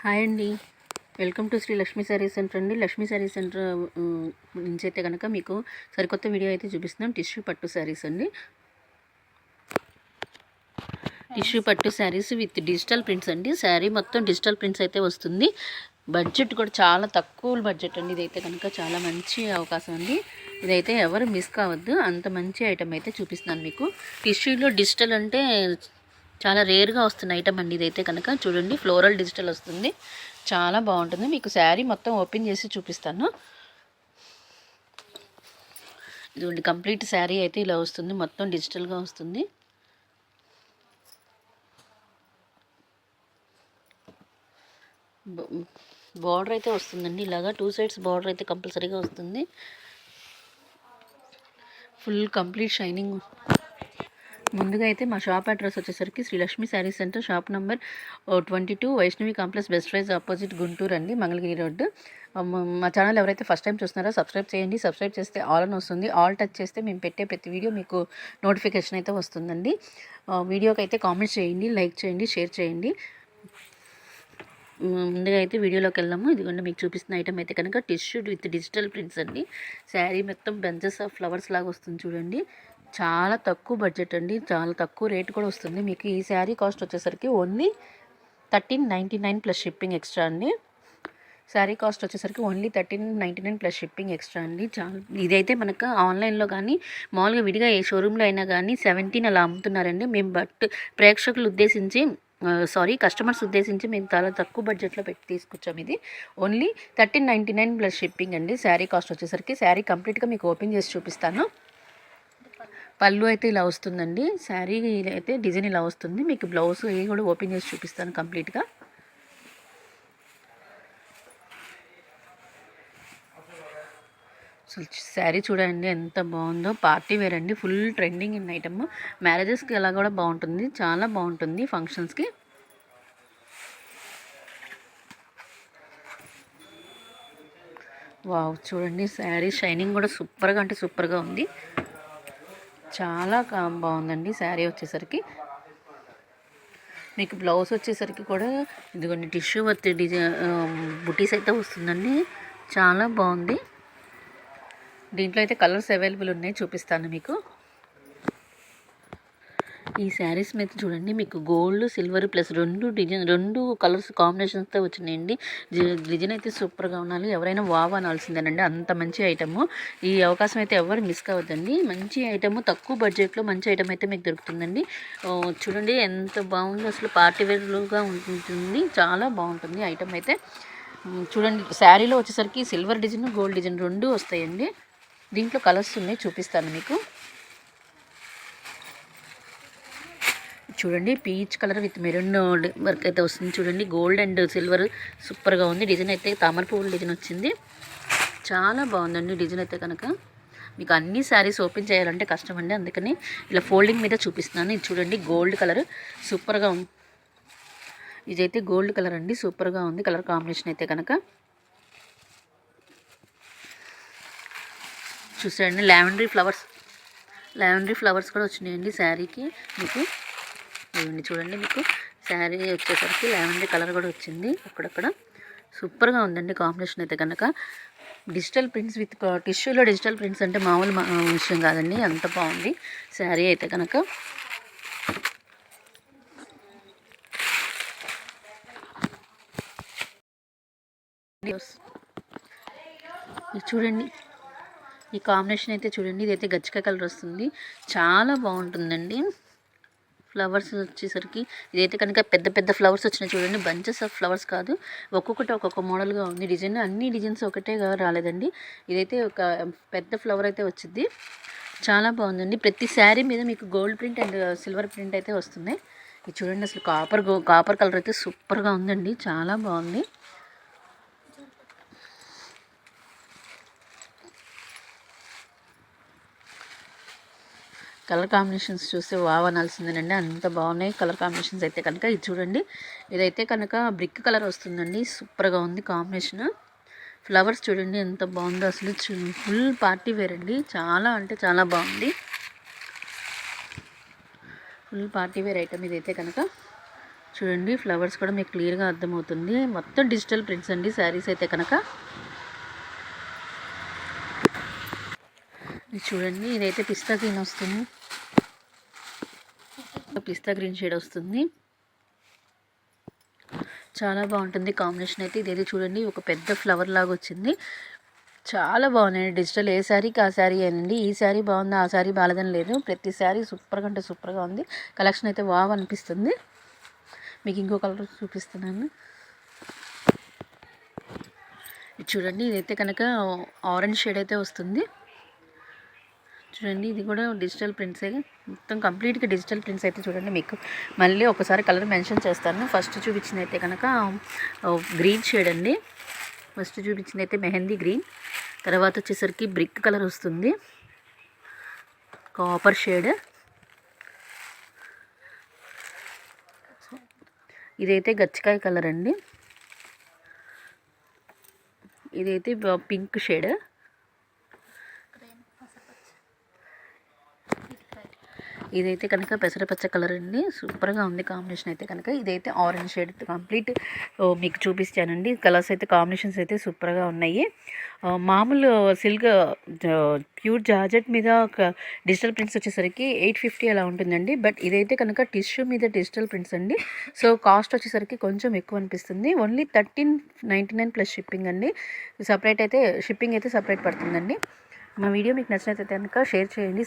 Hi అండి. Welcome to Sri Lakshmi Saree Centre అండి. Lakshmi Saree centre నుంచి అయితే కనుక మీకు సరికొత్త వీడియో అయితే చూపిస్తున్నాం. టిష్యూ పట్టు శారీస్ అండి. టిష్యూ పట్టు శారీస్ విత్ డిజిటల్ ప్రింట్స్ అండి. శారీ మొత్తం డిజిటల్ ప్రింట్స్ అయితే వస్తుంది. బడ్జెట్ కూడా చాలా తక్కువ బడ్జెట్ అండి. ఇదైతే కనుక చాలా మంచి అవకాశం అండి. ఇదైతే ఎవరు మిస్ కావద్దు. అంత మంచి ఐటమ్ అయితే చూపిస్తున్నాను మీకు. టిష్యూలో డిజిటల్ అంటే చాలా రేర్గా వస్తున్న ఐటమ్ అండి. ఇదైతే కనుక చూడండి, ఫ్లోరల్ డిజిటల్ వస్తుంది. చాలా బాగుంటుంది. మీకు శారీ మొత్తం ఓపెన్ చేసి చూపిస్తాను. ఇదిగోండి, కంప్లీట్ శారీ అయితే ఇలా వస్తుంది. మొత్తం డిజిటల్గా వస్తుంది. బార్డర్ అయితే వస్తుందండి. ఇలాగా 2 సైడ్స్ బార్డర్ అయితే కంపల్సరీగా వస్తుంది. Full complete shining. ముందుగా అయితే మా షాప్ అడ్రస్ వచ్చేసరికి Sri Lakshmi Saree Centre, shop number 22, Vaishnavi Complex, Best Price opposite, Guntur అండి, మంగళగిరి రోడ్డు. మా ఛానల్ ఎవరైతే ఫస్ట్ టైం చూస్తున్నారో సబ్స్క్రైబ్ చేయండి. సబ్స్క్రైబ్ చేస్తే ఆల్ అని వస్తుంది. ఆల్ టచ్ చేస్తే మేము పెట్టే ప్రతి వీడియో మీకు నోటిఫికేషన్ అయితే వస్తుందండి. వీడియోకి అయితే కామెంట్స్ చేయండి, లైక్ చేయండి, షేర్ చేయండి. ముందుగా అయితే వీడియోలోకి వెళ్దాము. ఇదిగోండి, మీకు చూపిస్తున్న ఐటమ్ అయితే కనుక టిష్యూ విత్ డిజిటల్ ప్రింట్స్ అండి. శారీ మొత్తం బంచెస్ ఆఫ్ ఫ్లవర్స్ లాగా వస్తుంది చూడండి. చాలా తక్కువ బడ్జెట్ అండి. చాలా తక్కువ రేట్ కూడా వస్తుంది మీకు. ఈ శారీ కాస్ట్ వచ్చేసరికి ఓన్లీ 1399 ప్లస్ షిప్పింగ్ ఎక్స్ట్రా అండి. శారీ కాస్ట్ వచ్చేసరికి ఓన్లీ 1399 ప్లస్ షిప్పింగ్ ఎక్స్ట్రా అండి. చాలా ఇదైతే మనకు ఆన్లైన్లో కానీ మామూలుగా విడిగా ఏ షోరూంలో అయినా కానీ 17 అలా అమ్ముతున్నారండి. మేము ప్రేక్షకులు ఉద్దేశించి కస్టమర్స్ ఉద్దేశించి మేము చాలా తక్కువ బడ్జెట్లో పెట్టి తీసుకొచ్చాము. ఇది ఓన్లీ 1399 ప్లస్ షిప్పింగ్ అండి. శారీ కాస్ట్ వచ్చేసరికి. శారీ కంప్లీట్గా మీకు ఓపెన్ చేసి చూపిస్తాను. పళ్ళు అయితే ఇలా వస్తుందండి. శారీ అయితే డిజైన్ ఇలా వస్తుంది. మీకు బ్లౌజ్ ఇవి కూడా ఓపెన్ చేసి చూపిస్తాను కంప్లీట్గా. అసలు శారీ చూడండి ఎంత బాగుందో. పార్టీ వేర్ అండి. Full trending in item. మ్యారేజెస్కి అలా కూడా బాగుంటుంది. చాలా బాగుంటుంది ఫంక్షన్స్కి. వావ్, చూడండి శారీ షైనింగ్ కూడా సూపర్గా అంటే సూపర్గా ఉంది. చాలా బాగుందండి శారీ వచ్చేసరికి. మీకు బ్లౌజ్ వచ్చేసరికి కూడా ఇదిగోండి టిష్యూ వర్త్ డిజైన్ బుటీస్ అయితే వస్తుందండి. చాలా బాగుంది. దీంట్లో అయితే కలర్స్ అవైలబుల్ ఉన్నాయి, చూపిస్తాను మీకు. ఈ శారీస్ మీద చూడండి, మీకు గోల్డ్, సిల్వర్ ప్లస్ రెండు కలర్స్ కాంబినేషన్స్తో వచ్చినాయండి. డిజైన్ అయితే సూపర్గా ఉండాలి. ఎవరైనా వావ్ అనాల్సిందేనండి. అంత మంచి ఐటము. ఈ అవకాశం అయితే ఎవరు మిస్ కావద్దండి. మంచి ఐటము, తక్కువ బడ్జెట్లో మంచి ఐటమ్ అయితే మీకు దొరుకుతుందండి. చూడండి ఎంత బాగుందో. అసలు పార్టీ వేర్గా ఉంటుంది. చాలా బాగుంటుంది ఐటమ్ అయితే. చూడండి, శారీలో వచ్చేసరికి సిల్వర్ డిజైన్, గోల్డ్ డిజైన్ రెండు వస్తాయండి. దీంట్లో కలర్స్ ఉన్నాయి, చూపిస్తాను మీకు. చూడండి, peach colour with maroon work అయితే వస్తుంది. చూడండి, గోల్డ్ అండ్ సిల్వర్ సూపర్గా ఉంది. డిజైన్ అయితే తామర పువ్వుల డిజైన్ వచ్చింది. చాలా బాగుందండి డిజైన్ అయితే కనుక. మీకు అన్ని శారీస్ ఓపెన్ చేయాలంటే కష్టం అండి. అందుకని ఇలా ఫోల్డింగ్ మీద చూపిస్తున్నాను. ఇది చూడండి, గోల్డ్ కలర్ సూపర్గా ఉంది. ఇదైతే గోల్డ్ కలర్ అండి. సూపర్గా ఉంది కలర్ కాంబినేషన్ అయితే కనుక. చూసారండి, లావెండరీ ఫ్లవర్స్ కూడా వచ్చినాయండి శారీకి మీకు. ఇవన్నీ చూడండి, మీకు శారీ వచ్చేసరికి లావెండర్ కలర్ కూడా వచ్చింది అక్కడక్కడ. సూపర్గా ఉందండి కాంబినేషన్ అయితే కనుక. డిజిటల్ ప్రింట్స్ విత్ టిష్యూలో డిజిటల్ ప్రింట్స్ అంటే మామూలు విషయం కాదండి. అంత బాగుంది శారీ అయితే కనుక. చూడండి, ఈ కాంబినేషన్ అయితే చూడండి. ఇదైతే గచ్చిక కలర్ వస్తుంది. చాలా బాగుంటుందండి. ఫ్లవర్స్ వచ్చేసరికి ఇదైతే కనుక పెద్ద పెద్ద ఫ్లవర్స్ వచ్చినాయి చూడండి. బంచెస్ ఆఫ్ ఫ్లవర్స్ కాదు, ఒక్కొక్కటి ఒక్కొక్క మోడల్గా ఉంది. డిజైన్ అన్ని డిజైన్స్ ఒకటేగా రాలేదండి. ఇదైతే ఒక పెద్ద ఫ్లవర్ అయితే వచ్చింది. చాలా బాగుందండి. ప్రతి శారీ మీద మీకు gold print and silver print అయితే వస్తుంది. ఇది చూడండి, అసలు కాపర్ కలర్ అయితే సూపర్గా ఉందండి. చాలా బాగుంది. కలర్ కాంబినేషన్స్ చూస్తే వావ్ అనాల్సిందేనండి. అంత బాగున్నాయి కలర్ కాంబినేషన్స్ అయితే కనుక. ఇది చూడండి, ఇదైతే కనుక బ్రిక్ కలర్ వస్తుందండి. సూపర్గా ఉంది కాంబినేషన్. ఫ్లవర్స్ చూడండి ఎంత బాగుందో. అసలు ఫుల్ పార్టీ వేర్ అండి. చాలా అంటే చాలా బాగుంది. ఫుల్ పార్టీ వేర్ ఐటమ్ ఇదైతే కనుక. చూడండి ఫ్లవర్స్ కూడా మీకు క్లియర్గా అర్థమవుతుంది. మొత్తం డిజిటల్ ప్రింట్స్ అండి శారీస్ అయితే కనుక. చూడండి ఇదైతే పిస్తా గ్రీన్ వస్తుంది, పిస్తా గ్రీన్ షేడ్ వస్తుంది. చాలా బాగుంటుంది కాంబినేషన్ అయితే. ఇదైతే చూడండి ఒక పెద్ద ఫ్లవర్ లాగా వచ్చింది. చాలా బాగున్నాయండి డిజిటల్. ఏ శారీకి ఆ శారీ అనండి. ఈ శారీ బాగుంది ఆ శారీ బాగాలేదని లేదు, ప్రతి శారీ సూపర్గా అంటే సూపర్గా ఉంది. కలెక్షన్ అయితే బాగా అనిపిస్తుంది. మీకు ఇంకో కలర్ చూపిస్తున్నాను. ఇది చూడండి ఇదైతే కనుక ఆరెంజ్ షేడ్ అయితే వస్తుంది. చూడండి ఇది కూడా డిజిటల్ ప్రింట్సే, మొత్తం కంప్లీట్గా డిజిటల్ ప్రింట్స్ అయితే చూడండి. మీకు మళ్ళీ ఒకసారి కలర్ మెన్షన్ చేస్తాను. ఫస్ట్ చూపించింది అయితే కనుక గ్రీన్ షేడ్ అండి. ఫస్ట్ చూపించింది అయితే మెహందీ గ్రీన్, తర్వాత వచ్చేసరికి బ్రిక్ కలర్ వస్తుంది, కాపర్ షేడ్. ఇదైతే గచ్చకాయ కలర్ అండి. ఇదైతే పింక్ షేడ్. ఇదైతే కనుక పెసరపచ్చ కలర్ అండి. సూపర్గా ఉంది కాంబినేషన్ అయితే కనుక. ఇదైతే ఆరెంజ్ షేడ్ కంప్లీట్ మీకు చూపిస్తానండి. కలర్స్ అయితే కాంబినేషన్స్ అయితే సూపర్గా ఉన్నాయి. మామూలు సిల్క్ ప్యూర్ జార్జెట్ మీద ఒక డిజిటల్ ప్రింట్స్ వచ్చేసరికి 850 అలా ఉంటుందండి. బట్ ఇదైతే కనుక టిష్యూ మీద డిజిటల్ ప్రింట్స్ అండి. సో కాస్ట్ వచ్చేసరికి కొంచెం ఎక్కువ అనిపిస్తుంది. ఓన్లీ 1399 ప్లస్ షిప్పింగ్ అండి. సపరేట్ అయితే షిప్పింగ్ అయితే సపరేట్ పడుతుందండి. మా వీడియో మీకు నచ్చినట్లయితే కనుక షేర్ చేయండి,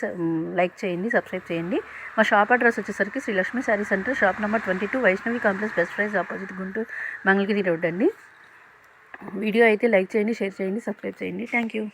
లైక్ చేయండి, సబ్స్క్రైబ్ చేయండి. మా షాప్ అడ్రస్ వచ్చేసరికి Sri Lakshmi Saree Centre, shop number 22, Vaishnavi Complex, Best Price opposite, Guntur Mangalagiri road అండి. వీడియో అయితే లైక్ చేయండి, షేర్ చేయండి, సబ్స్క్రైబ్ చేయండి. Thank you.